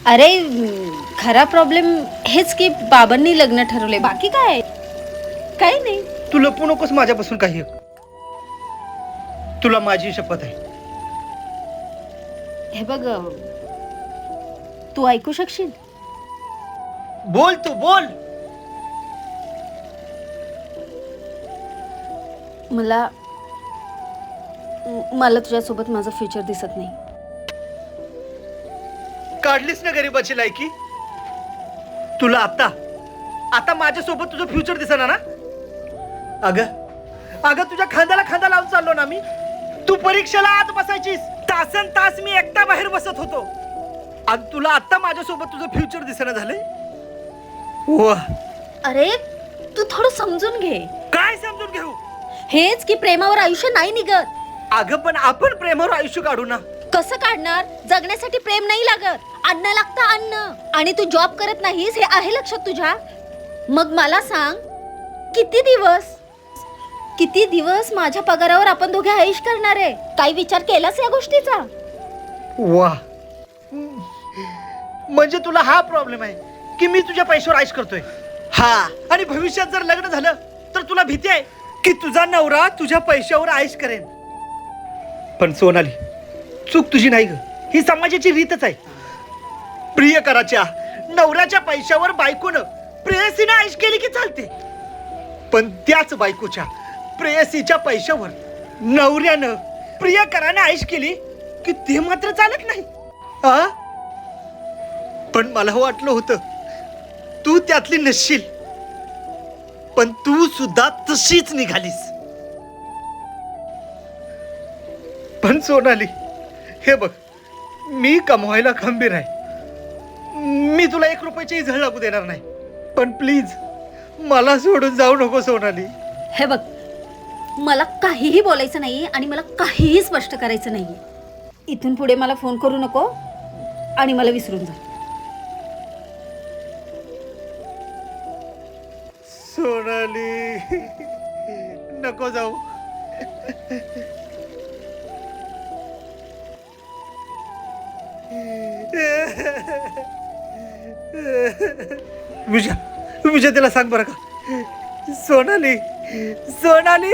अरे खरा प्रॉब्लेम हेच की बाबांनी लग्न ठरवले, बाकी काय काही नाही. तू लपू नकोस माझ्यापासून काही. तुला माझी शपथ आहे. हे बघ, तू ऐकू शकशील? बोल तू बोल. मला मला तुझ्यासोबत माझं फ्युचर दिसत नाही. काढलीस ना गरीबाची लायकी. तुला आता आता माझ्यासोबत तुझं फ्युचर दिसणार ना. अगं तुझ्या खांद्याला खांदा लावून चाललो ना मी. तू परीक्षेला आत बसायचीस, तासन तास मी एकटा बाहेर बसत होतो. आणि तुला आता माझ्यासोबत तुझं फ्युचर दिसणं झालंय. वा, अरे तू थोडं समजून घे. काय समजून घेऊ? हेच की प्रेमावर आयुष्य नाही निघत. अगं पण आपण प्रेमावर आयुष्य काढू ना. कसं काढणार? जगण्यासाठी प्रेम नाही लागत, अन्न लागतं अन्न. आणि तू जॉब करत नाहीस हे आहे लक्षात तुझ्या. मग मला सांग, किती दिवस माझ्या पगारावर आपण दोघे आयुष करणार आहे? काही विचार केलास या गोष्टीचा? वा, म्हणजे तुला हा प्रॉब्लेम आहे की मी तुझ्या पैशावर आयुष करतोय. हा, आणि भविष्यात जर लग्न झालं तर तुला भीती आहे की तुझा नवरा तुझ्या पैशावर आयुष करेन. पण सोनाली, चूक तुझी नाही ग, ही समाजाची रीतच आहे. प्रियकराच्या नवऱ्याच्या पैशावर बायकोनं प्रेयसीनं आयुष केली की चालते, पण त्याच बायकोच्या प्रेयसीच्या पैशावर नवऱ्यानं प्रियकराने आयुष केली की ते मात्र चालत नाही. आ? पण मला वाटलं होतं तू त्यातली नसशील, पण तू सुद्धा तशीच निघालीस. पण सोनाली, हे बघ, मी कमवायला खंबीर आहे. मी तुला 1 रुपयाची झळ लागू देणार नाही. पण प्लीज मला सोडून जाऊ नको सोनाली. हे बघ, मला काहीही बोलायचं नाही आणि मला काहीही स्पष्ट करायचं नाही. इथून पुढे मला फोन करू नको आणि मला विसरून जा. सोनाली, नको जाऊ. विजय तिला सांग बरं का. सोनाली, सोनाली.